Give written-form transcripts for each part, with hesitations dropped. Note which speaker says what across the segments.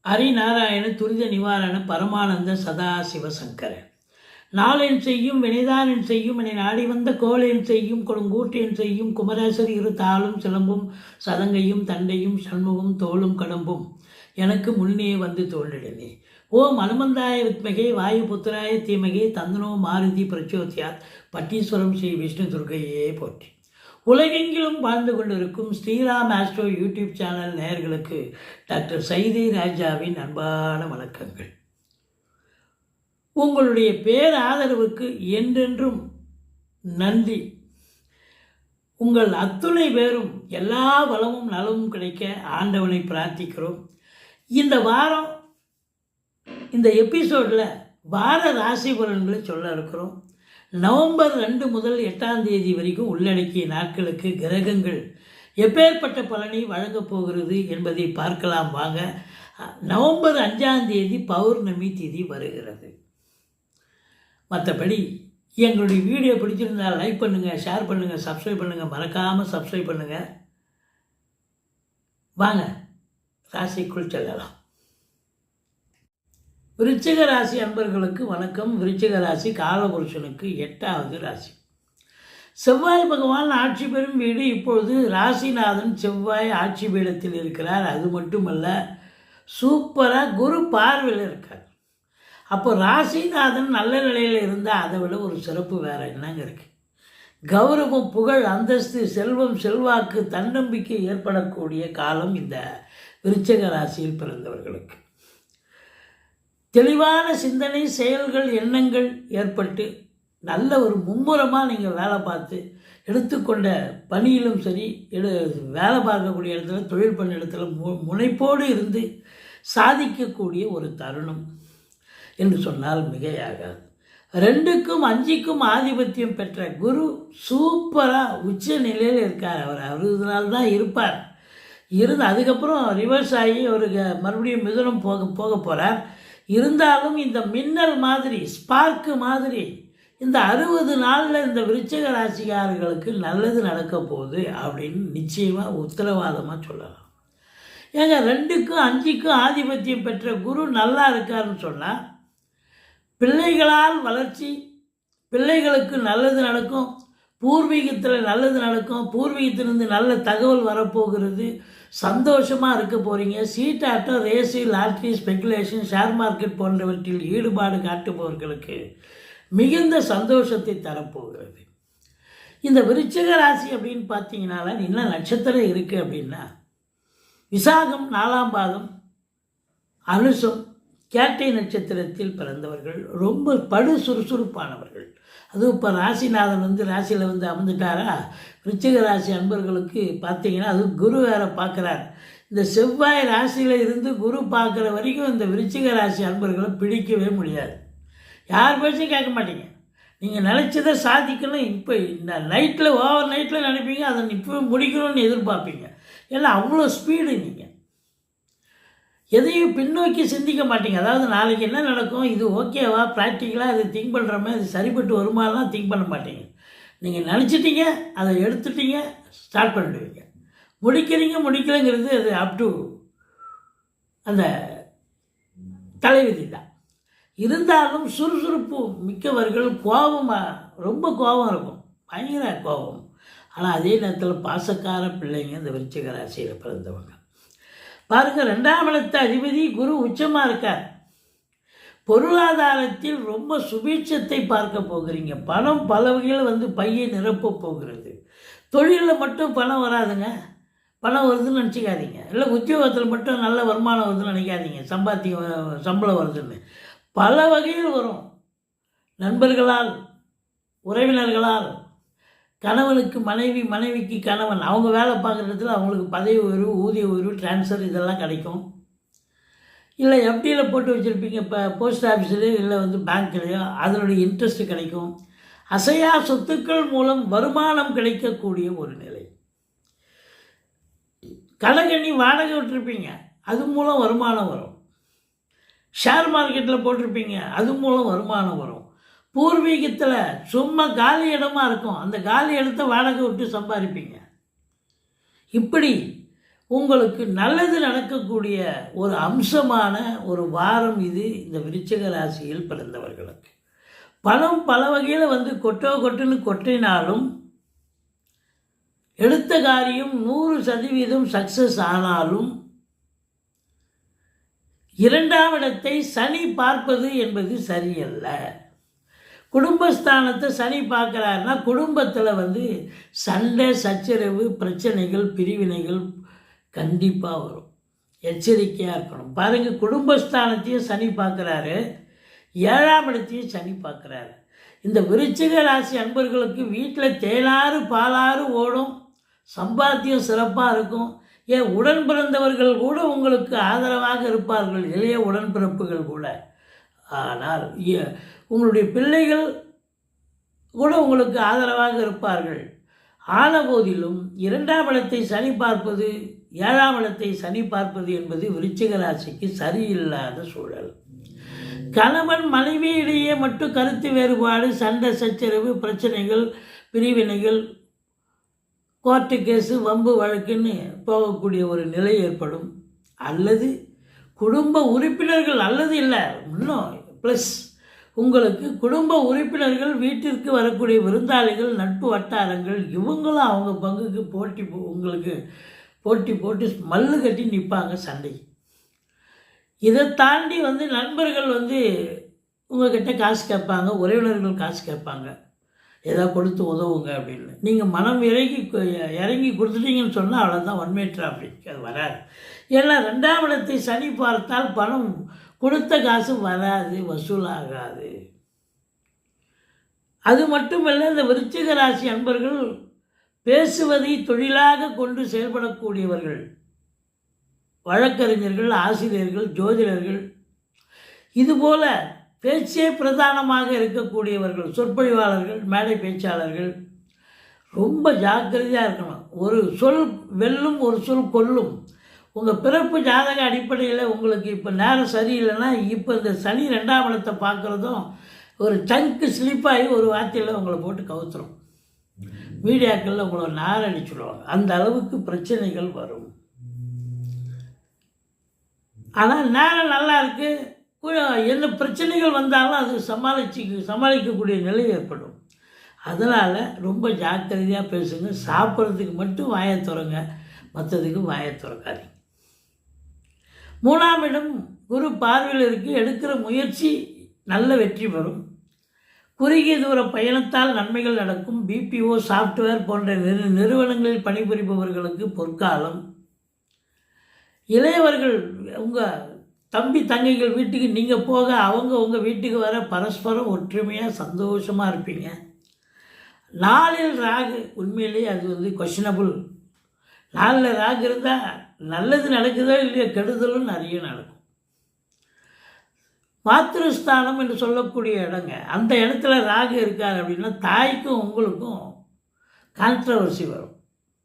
Speaker 1: ஹரிநாராயண துரித நிவாரண பரமானந்த சதாசிவசங்கர நாளென் செய்யும் வினைதானென் செய்யும் என்னை நாடி வந்த கோளென் செய்யும் கொடுங்கூற்றென் செய்யும் குமரேசர் இரு தாளும் சிலம்பும் சதங்கையும் தண்டையும் சண்முகம் தோளும் கடம்பும் எனக்கு முன்னே வந்து தோன்றிடனே. ஓம் அனுமந்தாய வித்மகே வாயு புத்திராய தீமகே தந்தனோ மாருதி பிரச்சோத்யாத் பட்டீஸ்வரம் ஸ்ரீ விஷ்ணு துர்கையே போற்றி. உலகெங்கிலும் வாழ்ந்து கொண்டிருக்கும் ஸ்ரீராம் ஆஸ்ட்ரோ யூடியூப் சேனல் நேயர்களுக்கு டாக்டர் சைதை ராஜாவின் அன்பான வணக்கங்கள். உங்களுடைய பேராதரவுக்கு என்றென்றும் நன்றி. உங்கள் அத்துணை பேரும் எல்லா வளமும் நலமும் கிடைக்க ஆண்டவனை பிரார்த்திக்கிறோம். இந்த வாரம் இந்த எபிசோடில் வார ராசி பலன்களை சொல்ல இருக்கிறோம். நவம்பர் 2 முதல் 8ஆம் தேதி வரைக்கும் உள்ளடக்கிய நாட்களுக்கு கிரகங்கள் எப்பேற்பட்ட பலனை வழங்கப் போகிறது என்பதை பார்க்கலாம் வாங்க. நவம்பர் 5ஆம் தேதி பௌர்ணமி திதி வருகிறது. மற்றபடி எங்களுடைய வீடியோ பிடிச்சிருந்தால் லைக் பண்ணுங்கள், ஷேர் பண்ணுங்கள், சப்ஸ்கிரைப் பண்ணுங்கள், மறக்காமல் சப்ஸ்கிரைப் பண்ணுங்கள். வாங்க ராசிக்குள் செல்லலாம். விருச்சிக ராசி அன்பர்களுக்கு வணக்கம். விருச்சிக ராசி காலபுருஷனுக்கு 8வது ராசி. செவ்வாய் பகவான் ஆட்சி பெறும் வீடு. இப்பொழுது ராசிநாதன் செவ்வாய் ஆட்சி பீடத்தில் இருக்கிறார். அது மட்டுமல்ல, சூப்பராக குரு பார்வையில் இருக்கார். அப்போ ராசிநாதன் நல்ல நிலையில் இருந்தால் அதை விட ஒரு சிறப்பு வேறு என்னங்க இருக்குது? கௌரவம், புகழ், அந்தஸ்து, செல்வம், செல்வாக்கு, தன்னம்பிக்கை ஏற்படக்கூடிய காலம் இந்த விருச்சிக ராசியில் பிறந்தவர்களுக்கு. தெளிவான சிந்தனை, செயல்கள், எண்ணங்கள் ஏற்பட்டு நல்ல ஒரு மும்முரமாக நீங்கள் வேலை பார்த்து எடுத்துக்கொண்ட பணியிலும் சரி, வேலை பார்க்கக்கூடிய இடத்துல, தொழில் பண்ண இடத்துல முனைப்போடு இருந்து சாதிக்கக்கூடிய ஒரு தருணம் என்று சொன்னால் மிகையாகாது. 2க்கும் 5க்கும் ஆதிபத்தியம் பெற்ற குரு சூப்பராக உச்ச நிலையில் இருக்கார். அவர் 60 நாள் தான் இருப்பார். அதுக்கப்புறம் ரிவர்ஸ் ஆகி அவருக்கு மறுபடியும் மிதுனம் போக போகிறார். இருந்தாலும் இந்த மின்னல் மாதிரி, ஸ்பார்க்கு மாதிரி இந்த 60 நாளில் இந்த விருச்சிக ராசிக்காரர்களுக்கு நல்லது நடக்க போகுது அப்படின்னு நிச்சயமாக உத்தரவாதமாக சொல்லலாம். ஏங்க 2க்கும் 5க்கும் ஆதிபத்தியம் பெற்ற குரு நல்லா இருக்காருன்னு சொன்னால் பிள்ளைகளால் வளர்ச்சி, பிள்ளைகளுக்கு நல்லது நடக்கும், பூர்வீகத்தில் நல்லது நடக்கும், பூர்வீகத்திலிருந்து நல்ல தகவல் வரப்போகிறது, சந்தோஷமாக இருக்க போகிறீங்க. சீட்டாட்டம், race, lottery, speculation, share market போன்றவற்றில் ஈடுபாடு காட்டுபவர்களுக்கு மிகுந்த சந்தோஷத்தை தரப்போகிறது. இந்த விருச்சிக ராசி அப்படின்னு பார்த்தீங்கன்னால என்ன நட்சத்திரம் இருக்குது அப்படின்னா, விசாகம் 4ஆம் பாதம், அனுசம், கேட்டை நட்சத்திரத்தில் பிறந்தவர்கள் ரொம்ப சுறுசுறுப்பானவர்கள். அதுவும் இப்போ ராசிநாதன் ராசியில் அமர்ந்துட்டாரா, விருச்சிக ராசி அன்பர்களுக்கு பார்த்தீங்கன்னா, அது குரு வேறு பார்க்குறார். இந்த செவ்வாய் ராசியில் இருந்து குரு பார்க்குற வரைக்கும் இந்த விருச்சிக ராசி அன்பர்களை பிடிக்கவே முடியாது. யார் பேச்சும் கேட்க மாட்டீங்க. நீங்கள் நினச்சதை சாதிக்கணும். இப்போ இந்த நைட்டில், ஓவர் நைட்டில் நினைப்பீங்க, அதை இப்போ முடிக்கணும்னு எதிர்பார்ப்பீங்க. ஏன்னா அவ்வளோ ஸ்பீடு. நீங்கள் எதையும் பின்னோக்கி சிந்திக்க மாட்டீங்க. அதாவது நாளைக்கு என்ன நடக்கும், இது ஓகேவா, ப்ராக்டிக்கலாக இது திங்க் பண்ணுறோமே, இது சரிப்பட்டு வருமானலாம் திங்க் பண்ண மாட்டீங்க. நீங்கள் நினச்சிட்டீங்க, அதை எடுத்துட்டீங்க, ஸ்டார்ட் பண்ணிடுவீங்க. முடிக்கலைங்கிறது அது அப் டு அந்த தலைவிதி தான். இருந்தாலும் சுறுசுறுப்பு மிக்கவர்கள், ரொம்ப கோபம் இருக்கும், பயங்கர கோபம். ஆனால் அதே நேரத்தில் பாசக்கார பிள்ளைங்க இந்த விருச்சிக ராசியில் பிறந்தவங்க. பாருங்கள், 2ஆம் இடத்து அதிபதி குரு உச்சமாக இருக்கார். பொருளாதாரத்தில் ரொம்ப சுபீட்சத்தை பார்க்க போகிறீங்க. பணம் பல வகையில் பையை நிரப்ப போகிறது. தொழிலில் மட்டும் பணம் வராதுங்க. பணம் வருதுன்னு நினச்சிக்காதீங்க. இல்லை உத்தியோகத்தில் மட்டும் நல்ல வருமானம் வருதுன்னு நினைக்காதீங்க. சம்பளம் வருதுன்னு பல வகையில் வரும். நண்பர்களால், உறவினர்களால், கணவனுக்கு மனைவி, மனைவிக்கு கணவன், அவங்க வேலை பார்க்குற இடத்துல அவங்களுக்கு பதவி உயர்வு, ஊதிய உயர்வு, டிரான்ஸ்ஃபர் இதெல்லாம் கிடைக்கும். இல்லை எஃப்டியில் போட்டு வச்சுருப்பீங்க, இப்போ போஸ்ட் ஆஃபீஸ்லேயோ இல்லை பேங்க்லேயோ, அதனுடைய இன்ட்ரெஸ்ட் கிடைக்கும். அசையா சொத்துக்கள் மூலம் வருமானம் கிடைக்கக்கூடிய ஒரு நிலை. கடகணி வாடகை விட்டுருப்பீங்க, அது மூலம் வருமானம் வரும். ஷேர் மார்க்கெட்டில் போட்டிருப்பீங்க, அது மூலம் வருமானம் வரும். பூர்வீகத்தில் சும்மா காலி இடமா இருக்கும், அந்த காலி இடத்த வாடகை விட்டு சம்பாதிப்பீங்க. இப்படி உங்களுக்கு நல்லது நடக்கக்கூடிய ஒரு அம்சமான ஒரு வாரம் இது இந்த விருச்சிக ராசியில் பிறந்தவர்களுக்கு. பணம் பல வகையில் வந்து கொட்டுன்னு கொட்டினாலும் எடுத்த காரியம் 100% சக்ஸஸ் ஆனாலும் 2ஆம் இடத்தை சனி பார்ப்பது என்பது சரியல்ல. குடும்பஸ்தானத்தை சனி பார்க்குறாருன்னா குடும்பத்தில் வந்து சண்டை சச்சரவு பிரச்சனைகள் பிரிவினைகள் கண்டிப்பாக வரும். எச்சரிக்கையாக இருக்கணும். பாருங்கள், குடும்பஸ்தானத்தையும் சனி பார்க்குறாரு, 7ஆம் இடத்தையும் சனி பார்க்குறாரு. இந்த விருச்சிக ராசி அன்பர்களுக்கு வீட்டில் தேனாறு பாலாறு ஓடும், சம்பாத்தியம் சிறப்பாக இருக்கும். ஏன் உடன் பிறந்தவர்கள் கூட உங்களுக்கு ஆதரவாக இருப்பார்கள், இளைய உடன்பிறப்புகள் கூட. ஆனால் உங்களுடைய பிள்ளைகள் கூட உங்களுக்கு ஆதரவாக இருப்பார்கள். ஆன போதிலும் 2ஆம் இடத்தை சனி பார்ப்பது 7ஆம் இடத்தை சனி பார்ப்பது என்பது விருச்சிக ராசிக்கு சரியில்லாத சூழல். கணவன் மனைவி இடையே மட்டும் கருத்து வேறுபாடு, சண்டை சச்சரவு பிரச்சனைகள் பிரிவினைகள் கோர்ட்டு கேஸு வம்பு வழக்குன்னு போகக்கூடிய ஒரு நிலை ஏற்படும். அல்லது குடும்ப உறுப்பினர்கள் அல்லது இல்லை இன்னும் ப்ளஸ் உங்களுக்கு குடும்ப உறுப்பினர்கள் வீட்டிற்கு வரக்கூடிய விருந்தாளிகள் நட்பு வட்டாரங்கள் இவங்களும் அவங்க பங்குக்கு உங்களுக்கு போட்டி போட்டு மல்லு கட்டி நிற்பாங்க சண்டை. இதை தாண்டி வந்து நண்பர்கள் வந்து உங்கள்கிட்ட காசு கேட்பாங்க, உறவினர்கள் காசு கேட்பாங்க, ஏதோ கொடுத்து உதவுங்க அப்படின்னு. நீங்கள் மனம் இறங்கி கொடுத்துட்டீங்கன்னு சொன்னால் அவ்வளோதான், ஒன் மே டிராஃபிக் அது வராது. ஏன்னா 2ஆம் இடத்தை சனி பார்த்தால் பணம் கொடுத்த காசு வராது, வசூலாகாது. அது மட்டுமல்ல, இந்த விருச்சிக ராசி அன்பர்கள் பேசுவதை தொழிலாக கொண்டு செயல்படக்கூடியவர்கள், வழக்கறிஞர்கள், ஆசிரியர்கள், ஜோதிடர்கள், இதுபோல பேச்சே பிரதானமாக இருக்கக்கூடியவர்கள், சொற்பொழிவாளர்கள், மேடை பேச்சாளர்கள் ரொம்ப ஜாக்கிரதையாக இருக்கணும். ஒரு சொல் வெல்லும், ஒரு சொல் கொல்லும். உங்கள் பிறப்பு ஜாதக அடிப்படையில் உங்களுக்கு இப்போ நேரம் சரியில்லைன்னா இப்போ இந்த சனி 2ஆம் இடத்தை பார்க்குறதும் ஒரு சங்கு ஸ்லிப்பாகி ஒரு வார்த்தையில் உங்களை போட்டு கவுத்துரும். மீடியாக்களில் உங்களை நார் அடிச்சுடுவாங்க. அந்த அளவுக்கு பிரச்சனைகள் வரும். ஆனால் நேரம் நல்லா இருக்குது, என்ன பிரச்சனைகள் வந்தாலும் அது சமாளிக்கக்கூடிய நிலை ஏற்படும். அதனால் ரொம்ப ஜாக்கிரதையாக பேசுங்க. சாப்பிட்றதுக்கு மட்டும் வாயை திறங்க, மற்றதுக்கு வாயை திறக்காதீங்க. 3ஆம் இடம் குரு பார்வையில் இருக்குது. எடுக்கிற முயற்சி நல்ல வெற்றி பெறும். குறுகிய தூர பயணத்தால் நன்மைகள் நடக்கும். பிபிஓ சாஃப்ட்வேர் போன்ற நிறுவனங்களில் பணிபுரிபவர்களுக்கு பொற்காலம். இளையவர்கள் உங்கள் தம்பி தங்கைகள் வீட்டுக்கு நீங்கள் போக அவங்க உங்கள் வீட்டுக்கு வர பரஸ்பரம் ஒற்றுமையாக சந்தோஷமாக இருப்பீங்க. 4இல் ராகு உண்மையிலேயே அது வந்து கொஷனபுள். 4இல் ராகு இருந்தால் நல்லது நடக்குதோ இல்லையோ கெடுதலும் நிறைய நடக்கும். மாத்திருஸ்தானம் என்று சொல்லக்கூடிய இடங்க, அந்த இடத்துல ராகு இருக்கார் அப்படின்னா தாய்க்கும் உங்களுக்கும் கான்ட்ரவர்சி வரும்.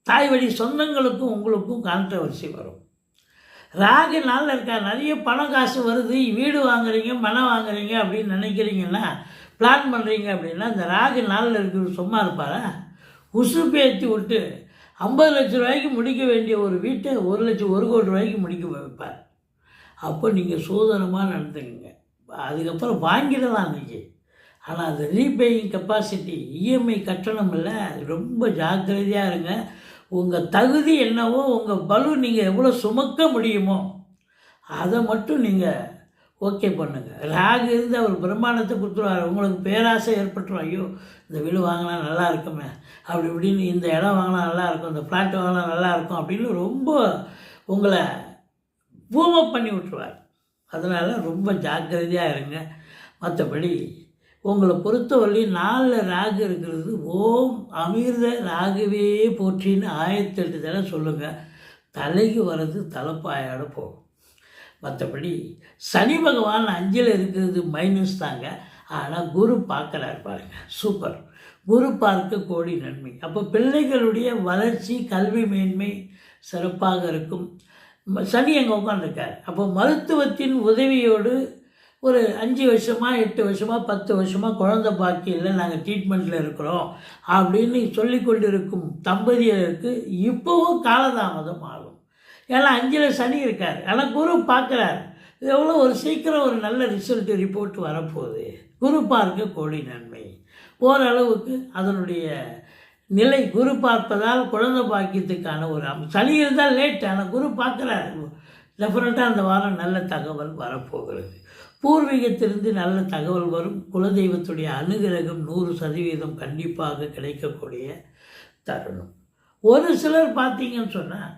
Speaker 1: தாய் வழி சொந்தங்களுக்கும் உங்களுக்கும் கான்ட்ரவர்சி வரும். ராகு நாளில் இருக்கா, நிறைய பணம் காசு வருது, வீடு வாங்குறீங்க மனம் வாங்குறீங்க அப்படின்னு நினைக்கிறீங்கன்னா பிளான் பண்ணுறீங்க அப்படின்னா இந்த ராகு நாளில் இருக்கிற சும்மா இருப்பாரா? உசுப்பு ஏற்றி விட்டு 50 லட்ச ரூபாய்க்கு முடிக்க வேண்டிய ஒரு வீட்டை 1 கோடி ரூபாய்க்கு முடிக்க வைப்பார். அப்போ நீங்கள் சோதனமாக நடந்துக்குங்க. அதுக்கப்புறம் வாங்கிடலாம் நீங்கள். ஆனால் அது ரீபேயிங் கெப்பாசிட்டி, இஎம்ஐ கட்டணம் இல்லை. ரொம்ப ஜாக்கிரதையாக இருங்க. உங்கள் தகுதி என்னவோ, உங்கள் பலு நீங்கள் எவ்வளோ சுமக்க முடியுமோ அதை மட்டும் நீங்கள் ஓகே பண்ணுங்கள். ராகு இருந்து அவர் பிரம்மாண்டத்தை கொடுத்துருவார். உங்களுக்கு பேராசை ஏற்பட்டுரும். ஐயோ இந்த வீடு வாங்கினா நல்லா இருக்குமே, அப்படி இப்படின்னு, இந்த இடம் வாங்கினா நல்லாயிருக்கும், இந்த ஃப்ளாட் வாங்கினா நல்லாயிருக்கும் அப்படின்னு ரொம்ப உங்களை பூமப் பண்ணி விட்டுருவார். அதனால் ரொம்ப ஜாக்கிரதையாக இருங்க. மற்றபடி உங்களை பொறுத்தவரை 4இல் ராகு இருக்கிறது. ஓம் அமிர்த ராகுவே போற்றின்னு 1008 தடவை சொல்லுங்கள். தலைக்கு வர்றது தலைப்பாயோட போகும். மற்றபடி சனி பகவான் 5இல் இருக்கிறது மைனஸ் தாங்க. ஆனால் குரு பார்க்குறாரு பாருங்க, சூப்பர். குரு பார்க்க கோடி நன்மை. அப்போ பிள்ளைகளுடைய வளர்ச்சி கல்வி மேன்மை சிறப்பாக இருக்கும். சனி அங்கே உட்காந்துருக்கார். அப்போ மருத்துவத்தின் உதவியோடு ஒரு 5 வருஷமாக 8 வருஷமாக 10 வருஷமாக குழந்தை பாக்கியில் நாங்கள் ட்ரீட்மெண்ட்டில் இருக்கிறோம் அப்படின்னு சொல்லி கொண்டிருக்கும் தம்பதியருக்கு இப்போவும் காலதாமதம் ஆகும். ஏன்னா 5ல் சனி இருக்கார், ஆனால் குரு பார்க்குறாரு. எவ்வளோ ஒரு சீக்கிரம் ஒரு நல்ல ரிசல்ட் ரிப்போர்ட் வரப்போகுது. குரு பார்க்க கோடி நன்மை. ஓரளவுக்கு அதனுடைய நிலை குரு பார்ப்பதால் குழந்தை பாக்கியத்துக்கான ஒரு சனி இருந்தால் லேட், ஆனால் குரு பார்க்குறாரு. டெஃபினட்டாக அந்த வாரம் நல்ல தகவல் வரப்போகிறது. பூர்வீகத்திலிருந்து நல்ல தகவல் வரும். குலதெய்வத்துடைய அனுகிரகம் 100% கண்டிப்பாக கிடைக்கக்கூடிய தருணம். ஒரு சிலர் பார்த்தீங்கன்னு சொன்னால்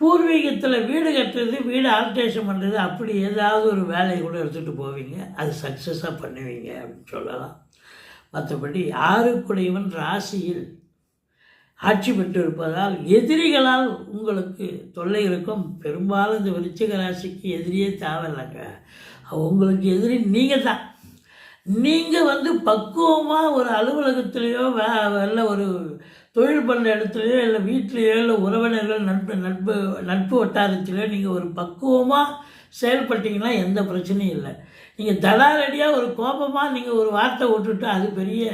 Speaker 1: பூர்வீகத்தில் வீடு கட்டுறது, வீடு ஆல்ட்ரேஷன் பண்ணுறது, அப்படி ஏதாவது ஒரு வேலையை கூட எடுத்துகிட்டு போவீங்க, அது சக்ஸஸாக பண்ணுவீங்க அப்படின்னு சொல்லலாம். மற்றபடி 6 ராசியில் ஆட்சி பெற்று இருப்பதால் எதிரிகளால் உங்களுக்கு தொல்லை இருக்கும். பெரும்பாலும் இந்த விருச்சிக ராசிக்கு எதிரியே தேவையில்லைங்க. உங்களுக்கு எதிரி நீங்கள் தான். நீங்கள் பக்குவமாக ஒரு அலுவலகத்திலேயோ இல்லை ஒரு தொழில் பண்ணுற இடத்துலையோ இல்லை வீட்லேயோ இல்லை உறவினர்கள் நட்பு வட்டாரத்திலையோ நீங்கள் ஒரு பக்குவமாக செயல்பட்டீங்கன்னா எந்த பிரச்சனையும் இல்லை. நீங்கள் தடாரடியாக ஒரு கோபமாக நீங்கள் ஒரு வார்த்தை விட்டுட்டு அது பெரிய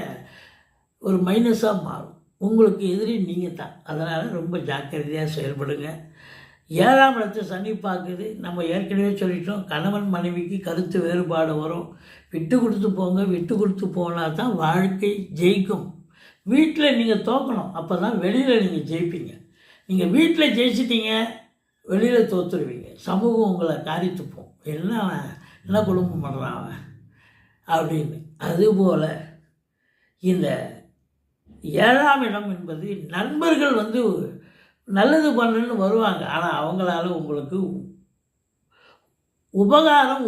Speaker 1: ஒரு மைனஸாக மாறும். உங்களுக்கு எதிரி நீங்கள் தான். அதனால் ரொம்ப ஜாக்கிரதையாக செயல்படுங்க. 7ஆம் இடத்தை சனி பார்க்குது. நம்ம ஏற்கனவே சொல்லிட்டோம், கணவன் மனைவிக்கு கருத்து வேறுபாடு வரும். விட்டு கொடுத்து போங்க. விட்டு கொடுத்து போனால் தான் வாழ்க்கை ஜெயிக்கும். வீட்டில் நீங்கள் தோக்கணும், அப்போ தான் வெளியில் நீங்கள் ஜெயிப்பீங்க. நீங்கள் வீட்டில் ஜெயிச்சிட்டிங்க, வெளியில் தோற்றுருவீங்க. சமூகம் உங்களை காரித்துப்போம். என்ன குடும்பம் பண்ணுறான் அவன் அப்படின்னு. அதுபோல் இந்த 7ஆம் இடம் என்பது நண்பர்கள் நல்லது பண்ணுன்னு வருவாங்க, ஆனால் அவங்களால உங்களுக்கு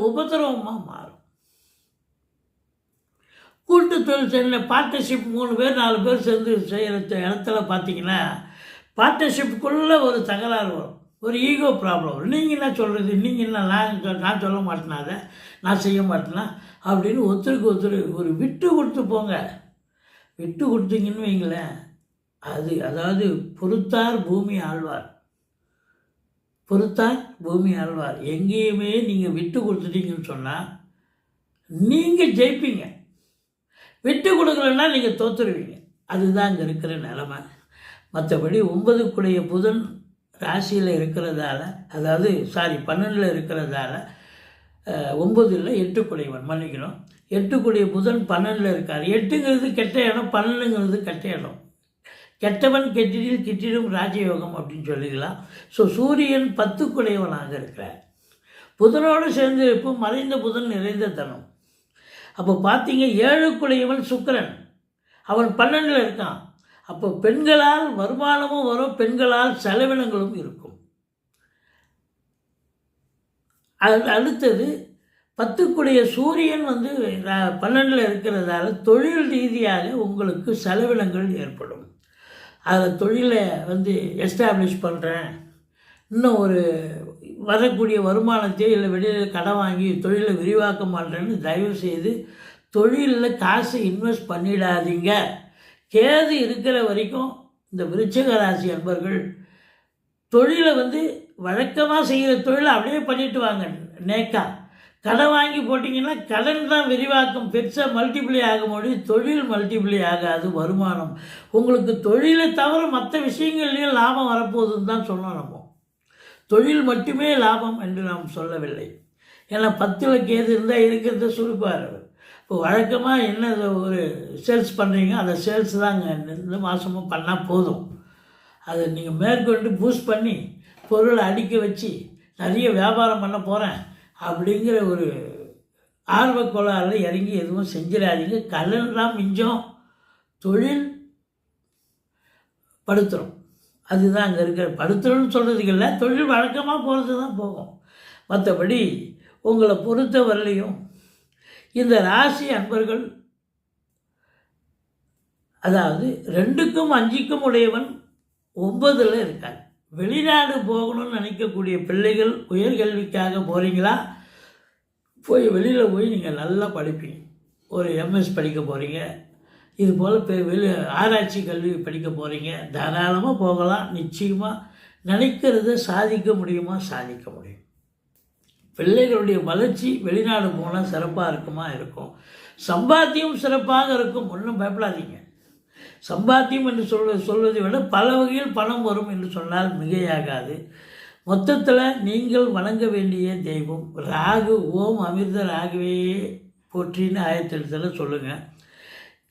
Speaker 1: உபத்திரவமாக மாறும். கூட்டு தொழில் செய்யல பார்ட்னர்ஷிப் 3 பேர் 4 பேர் சேர்ந்து செய்கிற இடத்துல பார்த்தீங்கன்னா பார்ட்னர்ஷிப்புக்குள்ளே ஒரு தகராறு வரும், ஒரு ஈகோ ப்ராப்ளம் வரும். நீங்கள் என்ன சொல்கிறது, நீங்கள் என்ன, நான் சொல்ல மாட்டேனா, அதை நான் செய்ய மாட்டேனா அப்படின்னு ஒருத்தருக்கு ஒருத்தர் ஒரு விட்டு கொடுத்து போங்க. விட்டு கொடுத்தீங்கன்னு வைங்களேன், அதாவது பொறுத்தார் பூமி ஆழ்வார். பொறுத்தார் பூமி ஆழ்வார். எங்கேயுமே நீங்கள் விட்டு கொடுத்துட்டீங்கன்னு சொன்னால் நீங்கள் ஜெயிப்பீங்க. விட்டு கொடுக்கலன்னா நீங்கள் தோற்றுருவீங்க. அதுதான் இங்கே இருக்கிற நிலைமை. மற்றபடி 9க்குடைய புதன் ராசியில் இருக்கிறதால, அதாவது 12ல் இருக்கிறதால, 9ல் 8க்குடையவன் மன்னிக்கணும், 8க்குடைய புதன் 12ல் இருக்கார். 8ங்கிறது கெட்ட இடம், 12ங்கிறது கெட்ட இடம். கெட்டவன் கெட்டிடில் கிட்டிடும் ராஜயோகம் அப்படின்னு சொல்லிக்கலாம். ஸோ சூரியன் 10க்குடையவனாக இருக்கிறார். புதனோடு சேர்ந்து இப்போ மறைந்த புதன் நிறைந்த தனம். அப்போ பார்த்தீங்க 7க்குடையவன் சுக்கிரன், அவன் 12ல் இருக்கான். அப்போ பெண்களால் வருமானமும் வரும், பெண்களால் செலவினங்களும் இருக்கும். அடுத்தது 10க்குடைய சூரியன் 12ல் இருக்கிறதால தொழில் ரீதியாக உங்களுக்கு செலவினங்கள் ஏற்படும். அதில் தொழிலை எஸ்டாப்ளிஷ் பண்ணுறேன், இன்னும் ஒரு வரக்கூடிய வருமானத்தை இல்லை வெளியில் கடன் வாங்கி தொழிலை விரிவாக்கம் பண்ணுறேன்னு தயவு செய்து தொழிலில் காசு இன்வெஸ்ட் பண்ணிடாதீங்க. கேது இருக்கிற வரைக்கும் இந்த விருச்சிக ராசி அன்பர்கள் தொழிலை வழக்கமாக செய்கிற தொழிலை அப்படியே பண்ணிட்டு வாங்க. கடன் வாங்கி போட்டிங்கன்னா கடன் தான் விரிவாக்கம் பெருசாக மல்டிப்ளை ஆக முடியும், தொழில் மல்டிப்ளை ஆகாது. வருமானம் உங்களுக்கு தொழிலை தவிர மற்ற விஷயங்கள்லேயும் லாபம் வரப்போகுதுன்னு தான் சொன்னோம். நம்ம தொழில் மட்டுமே லாபம் என்று நாம் சொல்லவில்லை. ஏன்னா 10ல் கேது இருந்தால் இருக்கிறத சுருப்பார். இப்போ வழக்கமாக என்ன ஒரு சேல்ஸ் பண்ணுறீங்க, அந்த சேல்ஸ் தாங்க இந்த மாதமும் பண்ணால் போதும். அதை நீங்கள் மேற்கொண்டு பூஸ்ட் பண்ணி பொருளை அடிக்க வச்சு நிறைய வியாபாரம் பண்ண போகிறேன் அப்படிங்கிற ஒரு ஆர்வக்கோளாறில் இறங்கி எதுவும் செஞ்சிடாதீங்க. கடன் தான் மிஞ்சம், தொழில் படுத்துரும். அதுதான் அங்கே இருக்கிற படுத்துறோன்னு சொல்கிறதுக்கு இல்லை, தொழில் வழக்கமாக போகிறது தான் போகும். மற்றபடி உங்களை பொறுத்த வரலையும் இந்த ராசி அன்பர்கள், அதாவது 2க்கும் 5க்கும் உடையவன் 9ல் இருக்காங்க. வெளிநாடு போகணும்னு நினைக்கக்கூடிய பிள்ளைகள் உயர்கல்விக்காக போகிறீங்களா, போய் வெளியில் போய் நீங்கள் நல்லா படிப்பீங்க. ஒரு எம்எஸ் படிக்க போகிறீங்க, இது போல் ஆராய்ச்சி கல்வி படிக்க போகிறீங்க, தாராளமாக போகலாம். நிச்சயமாக நினைக்கிறத சாதிக்க முடியுமா, சாதிக்க முடியும். பிள்ளைகளுடைய வளர்ச்சி வெளிநாடு போனால் சிறப்பாக இருக்கும். சம்பாத்தியம் சிறப்பாக இருக்கும், ஒன்றும் பயப்படாதீங்க. சம்பாத்தியம் என்று சொல்வதை விட பல வகையில் பணம் வரும் என்று சொன்னால் மிகையாகாது. மொத்தத்தில் நீங்கள் வணங்க வேண்டிய தெய்வம் ராகு. ஓம் அமிர்த ராகுவே போற்றின்னு ஆயத்தெழுத்தில் சொல்லுங்கள்.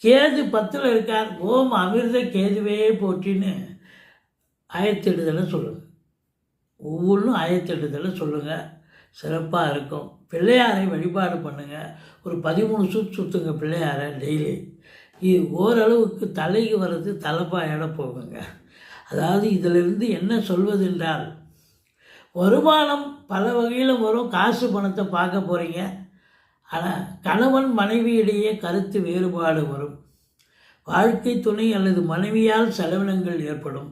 Speaker 1: கேது 10ல் இருக்கார். ஓம் அமிர்த கேதுவே போற்றின்னு ஆயத்தெழுதலை சொல்லுங்கள். ஒவ்வொன்றும் ஆயத்தெழுதலை சொல்லுங்கள். சிறப்பாக இருக்கும். பிள்ளையாரை வழிபாடு பண்ணுங்கள். ஒரு 13 சுற்றுங்க பிள்ளையாரை டெய்லி. இது ஓரளவுக்கு தலைக்கு வர்றது தலைப்பாயோட போகுங்க. அதாவது இதிலிருந்து என்ன சொல்வது என்றால், வருமானம் பல வகையில் வரும். காசு பணத்தை பார்க்க போகிறீங்க. ஆனால் கணவன் மனைவியிடையே கருத்து வேறுபாடு வரும். வாழ்க்கை துணை அல்லது மனைவியால் செலவினங்கள் ஏற்படும்.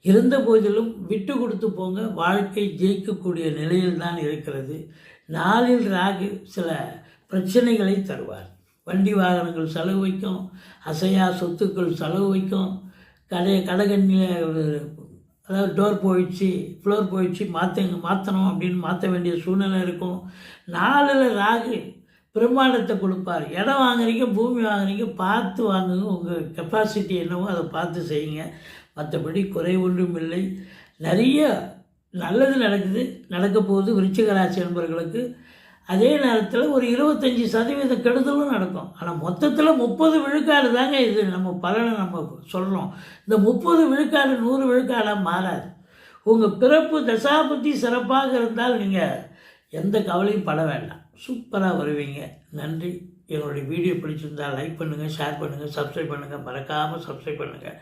Speaker 1: இருந்த போதிலும் விட்டு கொடுத்து போங்க. வாழ்க்கை ஜெயிக்கக்கூடிய நிலையில் தான் இருக்கிறது. நாளில் ராகு சில பிரச்சனைகளை தருவார். வண்டி வாகனங்கள் செலவு வைக்கும். அசையா சொத்துக்கள் செலவு வைக்கும். கடைகண்ணில் அதாவது டோர் போயிடுச்சு, ஃப்ளோர் போயிடுச்சு, மாற்றணும் அப்படின்னு மாற்ற வேண்டிய சூழ்நிலை இருக்கும். 4ல் ராகு பிரம்மாண்டத்தை கொடுப்பார். இடம் வாங்குறீங்க, பூமி வாங்குறீங்க, பார்த்து வாங்குங்க. உங்கள் கெப்பாசிட்டி என்னவோ அதை பார்த்து செய்யுங்க. மற்றபடி குறை ஒன்றும் இல்லை. நிறைய நல்லது நடக்க போகுது விருச்சிக ராசி நண்பர்களுக்கு. அதே நேரத்தில் ஒரு 25% கெடுதலும் நடக்கும். ஆனால் மொத்தத்தில் 30 விழுக்காடு தாங்க இது நம்ம பலனை நம்ம சொல்கிறோம். இந்த 30 விழுக்காடு 100 விழுக்காடாக மாறாது. உங்கள் பிறப்பு தசாபுத்தி சிறப்பாக இருந்தால் நீங்கள் எந்த கவலையும் பட வேண்டாம். சூப்பராக வருவீங்க. நன்றி. என்னுடைய வீடியோ பிடிச்சிருந்தால் லைக் பண்ணுங்கள், ஷேர் பண்ணுங்கள், சப்ஸ்கிரைப் பண்ணுங்கள். மறக்காமல் சப்ஸ்கிரைப் பண்ணுங்கள்.